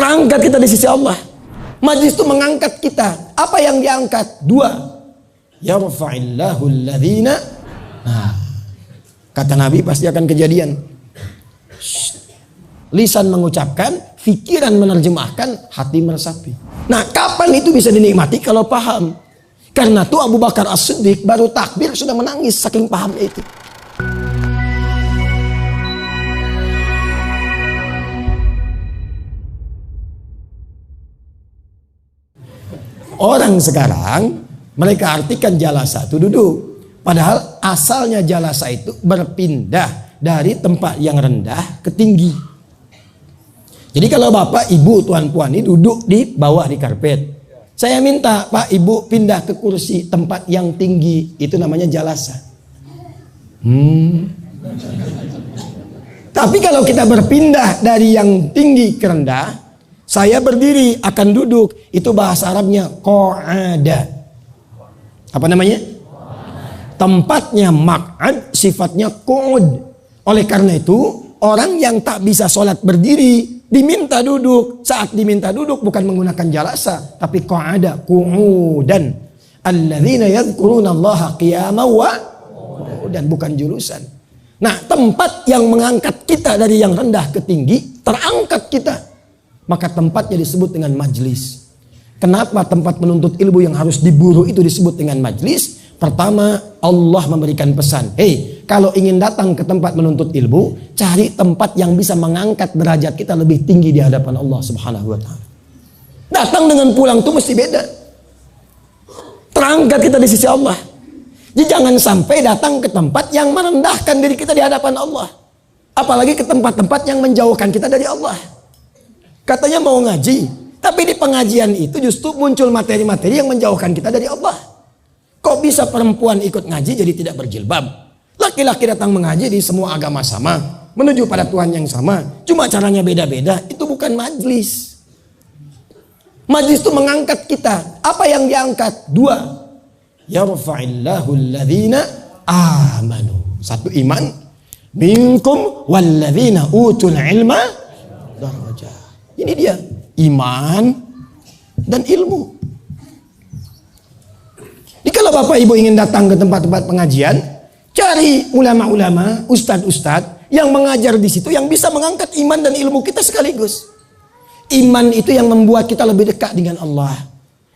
Terangkat kita di sisi Allah. Majlis itu mengangkat kita. Apa yang diangkat? Dua. Yarfa'illahu alladhina. Nah, kata Nabi pasti akan kejadian. Lisan mengucapkan, pikiran menerjemahkan, hati meresapi. Nah, kapan itu bisa dinikmati? Kalau paham. Karena itu Abu Bakar As-Siddiq baru takbir sudah menangis saking pahamnya itu. Orang sekarang mereka artikan jalasa itu duduk. Padahal asalnya jalasa itu berpindah dari tempat yang rendah ke tinggi. Jadi kalau bapak, ibu, tuan, puan ini duduk di bawah di karpet. Saya minta pak, ibu pindah ke kursi tempat yang tinggi. Itu namanya jalasa. Tapi kalau kita berpindah dari yang tinggi ke rendah, saya berdiri akan duduk. Itu bahasa Arabnya qa'ada. Apa namanya? Tempatnya maq'ad, sifatnya qu'ud. Oleh karena itu, orang yang tak bisa sholat berdiri diminta duduk. Saat diminta duduk bukan menggunakan jalasa, tapi qa'ada, qu'udan. Alladzina yadhkuruna Allaha qiyaman wa qu'udan, bukan julusan. Nah, tempat yang mengangkat kita dari yang rendah ke tinggi, terangkat kita. Maka tempatnya disebut dengan majlis. Kenapa tempat menuntut ilmu yang harus diburu itu disebut dengan majlis? Pertama, Allah memberikan pesan. Hei, kalau ingin datang ke tempat menuntut ilmu, cari tempat yang bisa mengangkat derajat kita lebih tinggi di hadapan Allah Subhanahu wa ta'ala. Datang dengan pulang itu mesti beda. Terangkat kita di sisi Allah. Jadi jangan sampai datang ke tempat yang merendahkan diri kita di hadapan Allah. Apalagi ke tempat-tempat yang menjauhkan kita dari Allah. Katanya mau ngaji, tapi di pengajian itu justru muncul materi-materi yang menjauhkan kita dari Allah. Kok bisa perempuan ikut ngaji jadi tidak berjilbab? Laki-laki datang mengaji di semua agama sama, menuju pada Tuhan yang sama, cuma caranya beda-beda. Itu bukan majlis. Majlis itu mengangkat kita. Apa yang diangkat? Dua. Yarfa'illahu alladhina amanu. Satu, iman. Minkum walladhina utul ilma darajah. Ini dia, iman dan ilmu. Jadi kalau bapak ibu ingin datang ke tempat-tempat pengajian, cari ulama-ulama, ustadz-ustadz yang mengajar di situ, yang bisa mengangkat iman dan ilmu kita sekaligus. Iman itu yang membuat kita lebih dekat dengan Allah.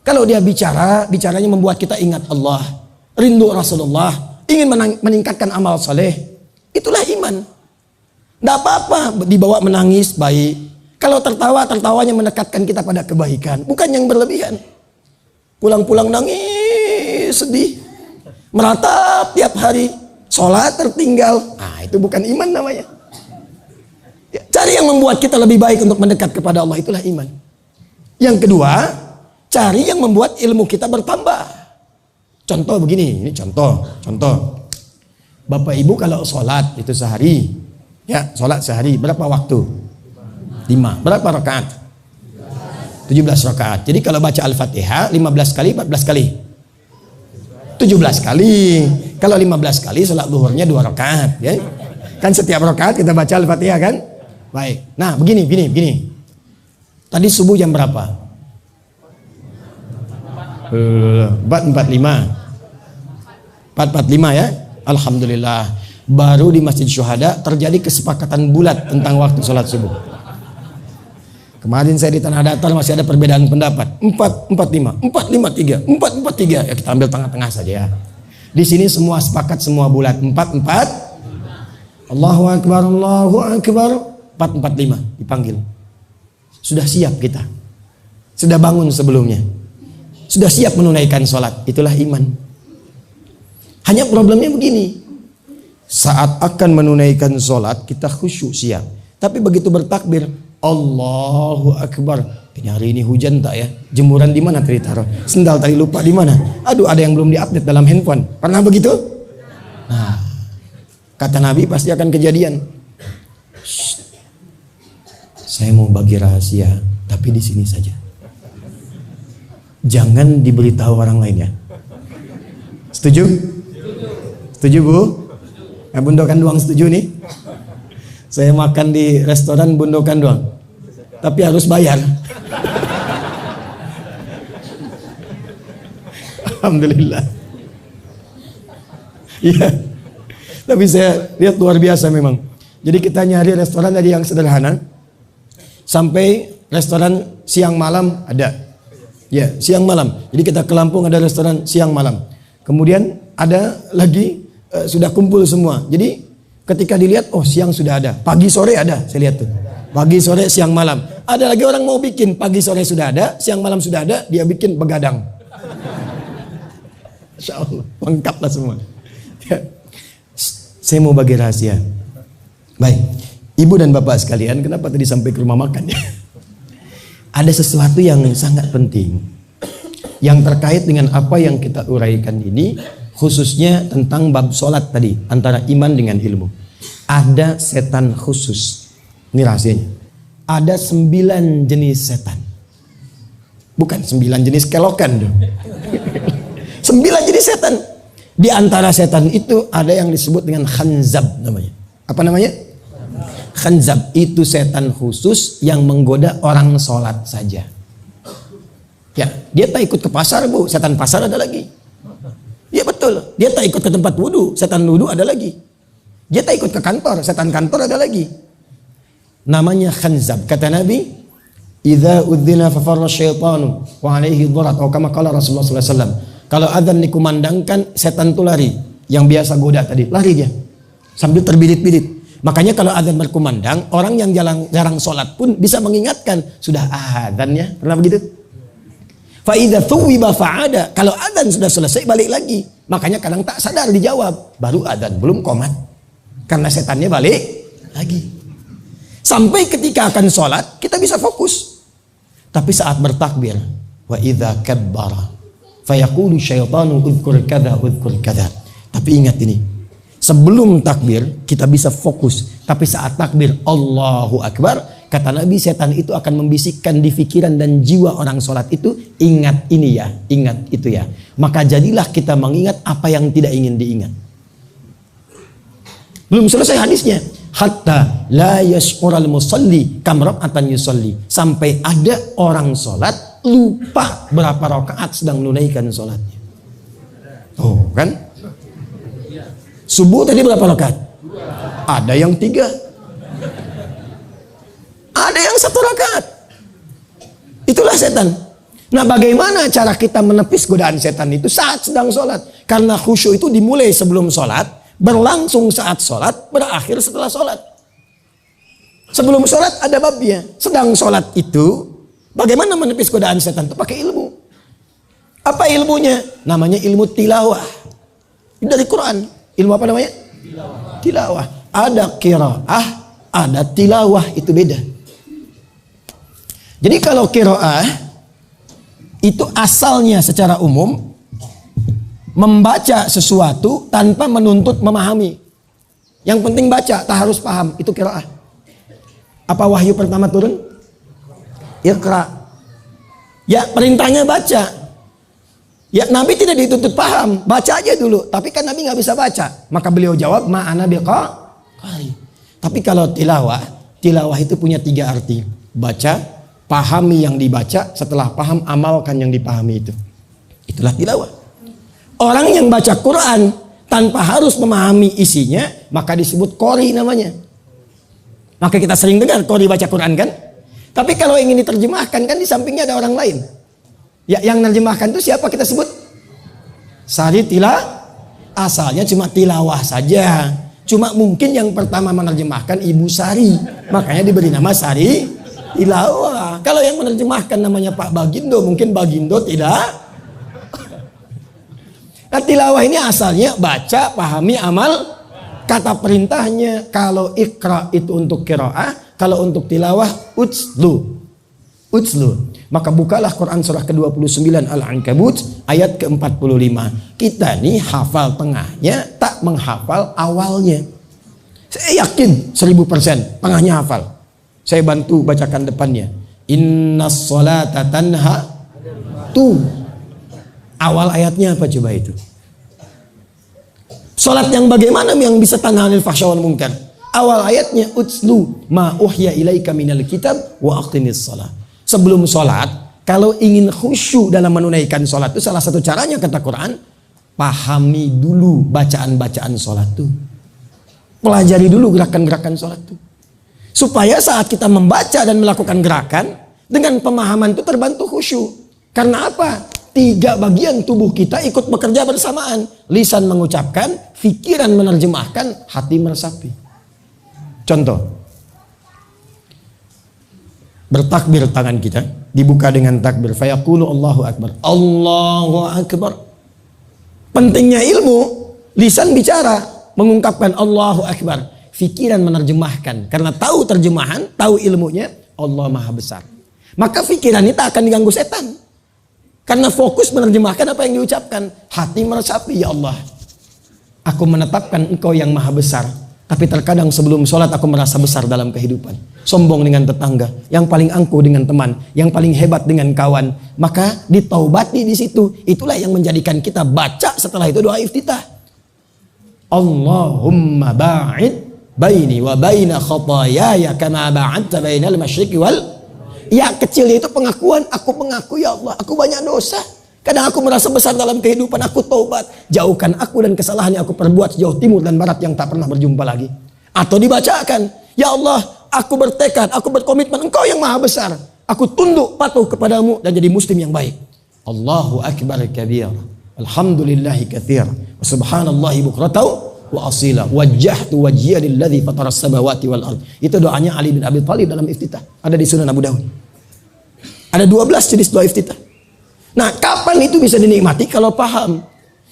Kalau dia bicaranya membuat kita ingat Allah, rindu Rasulullah, ingin meningkatkan amal saleh. Itulah iman. Tidak apa-apa dibawa menangis, baik. Kalau tertawanya mendekatkan kita pada kebaikan, bukan yang berlebihan. Pulang-pulang nangis, sedih, meratap tiap hari, sholat tertinggal. Nah, itu bukan iman namanya. Ya, cari yang membuat kita lebih baik untuk mendekat kepada Allah, itulah iman. Yang kedua, cari yang membuat ilmu kita bertambah. Contoh begini, ini contoh. Bapak ibu kalau sholat itu sehari, ya sholat sehari berapa waktu? 5. Berapa rakaat? 17 rakaat. Jadi kalau baca Al-Fatihah 15 kali, 14 kali. 17 kali. Kalau 15 kali salat zuhurnya 2 rakaat, ya. Kan setiap rakaat kita baca Al-Fatihah kan? Baik. Nah, begini. Tadi subuh jam berapa? 4.45. 4.45 ya. Alhamdulillah. Baru di Masjid Syuhada terjadi kesepakatan bulat tentang waktu salat subuh. Kemarin saya di Tanah Datar masih ada perbedaan pendapat. 4.45, 4.53, 4.43. Ya kita ambil tengah-tengah saja ya. Di sini semua sepakat, semua bulat. 4.4. Allahu Akbar, Allahu Akbar. 4.45 dipanggil. Sudah siap kita. Sudah bangun sebelumnya. Sudah siap menunaikan sholat. Itulah iman. Hanya problemnya begini. Saat akan menunaikan sholat kita khusyuk siap. Tapi begitu bertakbir, Allahu Akbar. Ini hari ini hujan tak ya? Jemuran di mana tadi taruh? Sendal tadi lupa di mana? Aduh, ada yang belum diupdate dalam handphone. Pernah begitu? Nah, kata Nabi pasti akan kejadian. Saya mau bagi rahasia, tapi di sini saja. Jangan diberitahu orang lain ya. Setuju? Setuju Bu? Bundokan doang setuju nih? Saya makan di restoran bundokan doang. tapi harus bayar. Alhamdulillah. Iya. Tapi saya lihat luar biasa memang. Jadi kita nyari restoran dari yang sederhana sampai restoran siang malam ada. Ya, siang malam. Jadi kita ke Lampung ada restoran siang malam. Kemudian ada lagi sudah kumpul semua. Jadi ketika dilihat, oh siang sudah ada, pagi sore ada, saya lihat tuh. Pagi sore siang malam. Ada lagi orang mau bikin, pagi sore sudah ada, siang malam sudah ada, dia bikin begadang. Insya Allah, lengkaplah semua. Ya. Saya mau bagi rahasia. Baik, ibu dan bapak sekalian, kenapa tadi sampai ke rumah makan ya? Ada sesuatu yang sangat penting yang terkait dengan apa yang kita uraikan ini, khususnya tentang bab sholat tadi, antara iman dengan ilmu. Ada setan khusus. Ini rahasianya. Ada 9 jenis setan. Bukan 9 jenis kelokan dong. 9 jenis setan. Di antara setan itu ada yang disebut dengan khanzab namanya. Apa namanya? Khanzab itu setan khusus yang menggoda orang sholat saja. Ya, dia tak ikut ke pasar bu, setan pasar ada lagi. Ya betul, dia tak ikut ke tempat wudu, setan wudu ada lagi. Dia tak ikut ke kantor, setan kantor ada lagi. Namanya khanzab. Kata Nabi, idza udzina fa farra syaitanu wa alaihi dharat, atau kama qala Rasulullah sallallahu alaihi wasallam. Kalau azan dikumandangkan, setan itu lari. Yang biasa goda tadi, lari dia sambil terbirit-birit. Makanya kalau azan berkumandang, orang yang jarang sholat pun bisa mengingatkan, sudah azan ya, pernah begitu? Fa idza thuwiba fa'ada, kalau azan sudah selesai balik lagi. Makanya kadang tak sadar dijawab, baru azan belum qomat. Karena setannya balik lagi. Sampai ketika akan sholat, kita bisa fokus. Tapi saat bertakbir, wa idza kabbara, fayaqulu syaitanu udhkur kadza, udhkur kadza. Tapi ingat ini, sebelum takbir, kita bisa fokus. Tapi saat takbir, Allahu Akbar, kata Nabi, setan itu akan membisikkan di pikiran dan jiwa orang sholat itu, ingat ini ya, ingat itu ya. Maka jadilah kita mengingat apa yang tidak ingin diingat. Belum selesai hadisnya. Hatta la yash'ural musalli kam raka'atan yusalli. Sampai ada orang sholat lupa berapa rakaat sedang menunaikan sholatnya. Oh kan? Subuh tadi berapa rakaat? Ada yang 3. Ada yang 1 rakaat. Itulah setan. Nah bagaimana cara kita menepis godaan setan itu saat sedang sholat? Karena khusyuk itu dimulai sebelum sholat, berlangsung saat sholat, berakhir setelah sholat. Sebelum sholat ada babnya. Sedang sholat itu, bagaimana menepis godaan setan itu? Pakai ilmu. Apa ilmunya? Namanya ilmu tilawah. Dari Quran. Ilmu apa namanya? Tilawah. Ada qiraah, ada tilawah, itu beda. Jadi kalau qiraah itu asalnya secara umum membaca sesuatu tanpa menuntut memahami. Yang penting baca, tak harus paham. Itu qiraah. Apa wahyu pertama turun? Iqra. Ya perintahnya baca. Ya Nabi tidak dituntut paham, baca aja dulu. Tapi kan Nabi nggak bisa baca. Maka beliau jawab, ma'ana biqari. Tapi kalau tilawah itu punya 3 arti. Baca, pahami yang dibaca, setelah paham amalkan yang dipahami itu. Itulah tilawah. Orang yang baca Quran tanpa harus memahami isinya, maka disebut qori namanya. Maka kita sering dengar qori baca Quran kan? Tapi kalau ingin diterjemahkan kan di sampingnya ada orang lain. Ya, yang menerjemahkan itu siapa kita sebut? Sari asalnya cuma tilawah saja. Cuma mungkin yang pertama menerjemahkan Ibu Sari, makanya diberi nama Sari Tilawah. Kalau yang menerjemahkan namanya Pak Bagindo, mungkin Bagindo tidak. Nah, tilawah ini asalnya baca, pahami, amal. Kata perintahnya, kalau ikra itu untuk qiraah, kalau untuk tilawah utslu. Maka bukalah Quran surah ke-29 Al-Ankabut ayat ke-45. Kita nih hafal tengahnya, tak menghafal awalnya. Saya yakin 1000% tengahnya hafal. Saya bantu bacakan depannya. Innas sholata tanha tu. Awal ayatnya apa coba itu? Salat yang bagaimana yang bisa tanha anil fahsya wal munkar? Awal ayatnya utslu ma uhya ilaika minal kitab wa aqimis shalah. Sebelum sholat, kalau ingin khusyuk dalam menunaikan sholat itu salah satu caranya kata Quran, pahami dulu bacaan-bacaan sholat itu. Pelajari dulu gerakan-gerakan sholat itu. Supaya saat kita membaca dan melakukan gerakan, dengan pemahaman itu terbantu khusyuk. Karena apa? 3 bagian tubuh kita ikut bekerja bersamaan. Lisan mengucapkan, pikiran menerjemahkan, hati meresapi. Contoh, bertakbir tangan kita dibuka dengan takbir, fayaqulu Allahu Akbar, Allahu Akbar. Pentingnya ilmu, lisan bicara mengungkapkan Allahu Akbar, pikiran menerjemahkan. Karena tahu terjemahan, tahu ilmunya, Allah Maha Besar. Maka pikiran itu akan diganggu setan. Karena fokus menerjemahkan apa yang diucapkan. Hati meresapi, ya Allah, aku menetapkan Engkau yang Maha Besar. Tapi terkadang sebelum sholat aku merasa besar dalam kehidupan. Sombong dengan tetangga, yang paling angkuh dengan teman, yang paling hebat dengan kawan. Maka ditaubati di situ. Itulah yang menjadikan kita baca setelah itu doa iftitah. Allahumma ba'id baini wa baina khatayaya kama ba'adta bainal masyriqi wal. Ya kecilnya itu pengakuan, aku mengaku ya Allah, aku banyak dosa. Kadang aku merasa besar dalam kehidupan, aku taubat. Jauhkan aku dan kesalahan yang aku perbuat sejauh timur dan barat yang tak pernah berjumpa lagi. Atau dibacakan, ya Allah, aku bertekad, aku berkomitmen, Engkau yang Maha Besar. Aku tunduk patuh kepadamu dan jadi muslim yang baik. Allahu Akbar kabir. Alhamdulillahi katsir. Wa subhanallahi bukratan wa asila. Wajjahtu wajhiya lilladzi fataras samawati wal ard. Itu doanya Ali bin Abi Thalib dalam iftitah. Ada di Sunan Abu Dawud. Ada 12 jenis doa iftitah. Nah, kapan itu bisa dinikmati? Kalau paham.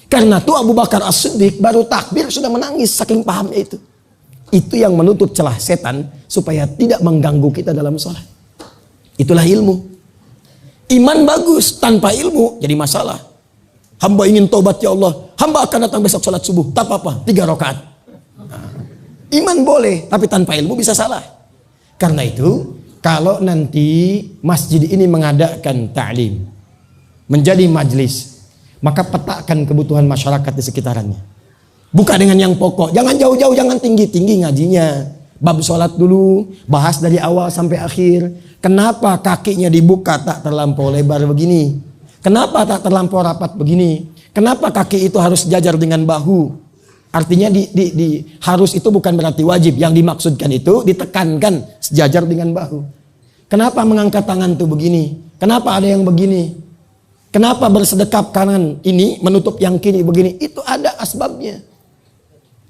Karena itu Abu Bakar As-Siddiq baru takbir sudah menangis saking pahamnya itu. Itu yang menutup celah setan supaya tidak mengganggu kita dalam sholat. Itulah ilmu. Iman bagus tanpa ilmu jadi masalah. Hamba ingin tobat ya Allah, hamba akan datang besok sholat subuh, tak apa-apa, 3 rakaat. Nah, iman boleh, tapi tanpa ilmu bisa salah. Karena itu, kalau nanti masjid ini mengadakan ta'lim, menjadi majlis, maka petakan kebutuhan masyarakat di sekitarannya. Buka dengan yang pokok, jangan jauh-jauh, jangan tinggi-tinggi ngajinya. Bab sholat dulu, bahas dari awal sampai akhir. Kenapa kakinya dibuka tak terlampau lebar begini? Kenapa tak terlampau rapat begini? Kenapa kaki itu harus sejajar dengan bahu? Artinya harus itu bukan berarti wajib. Yang dimaksudkan itu ditekankan sejajar dengan bahu. Kenapa mengangkat tangan itu begini? Kenapa ada yang begini? Kenapa bersedekap kanan ini menutup yang kiri begini? Itu ada asbabnya.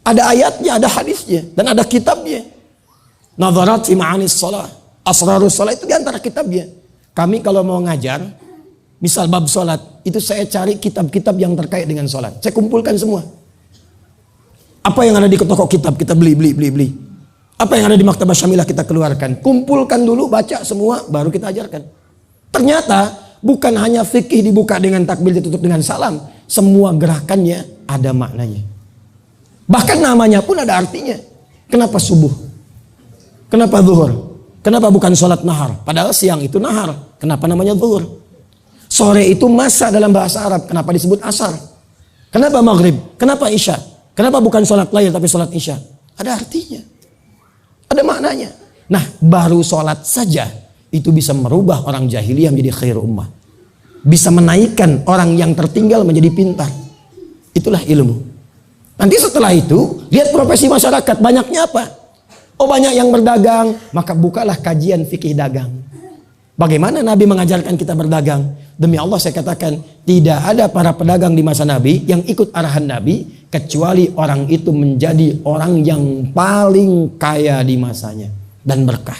Ada ayatnya, ada hadisnya, dan ada kitabnya. Nadharat fi ma'anis shalah, asrarus shalah, itu diantara kitabnya. Kami kalau mau ngajar, misal bab sholat, itu saya cari kitab-kitab yang terkait dengan sholat. Saya kumpulkan semua. Apa yang ada di toko kitab kita beli. Apa yang ada di Maktabah Syamilah kita keluarkan. Kumpulkan dulu, baca semua, baru kita ajarkan. Ternyata bukan hanya fikih dibuka dengan takbir ditutup dengan salam. Semua gerakannya ada maknanya. Bahkan namanya pun ada artinya. Kenapa subuh? Kenapa zuhur? Kenapa bukan sholat nahar? Padahal siang itu nahar. Kenapa namanya zuhur? Sore itu masa dalam bahasa Arab. Kenapa disebut asar? Kenapa maghrib? Kenapa isya? Kenapa bukan sholat lail tapi sholat isya? Ada artinya. Ada maknanya. Nah, baru sholat saja itu bisa merubah orang jahiliyah menjadi khair ummah. Bisa menaikkan orang yang tertinggal menjadi pintar. Itulah ilmu. Nanti setelah itu, lihat profesi masyarakat. Banyaknya apa? Oh, banyak yang berdagang. Maka bukalah kajian fikih dagang. Bagaimana Nabi mengajarkan kita berdagang? Demi Allah saya katakan, tidak ada para pedagang di masa Nabi yang ikut arahan Nabi, kecuali orang itu menjadi orang yang paling kaya di masanya dan berkah.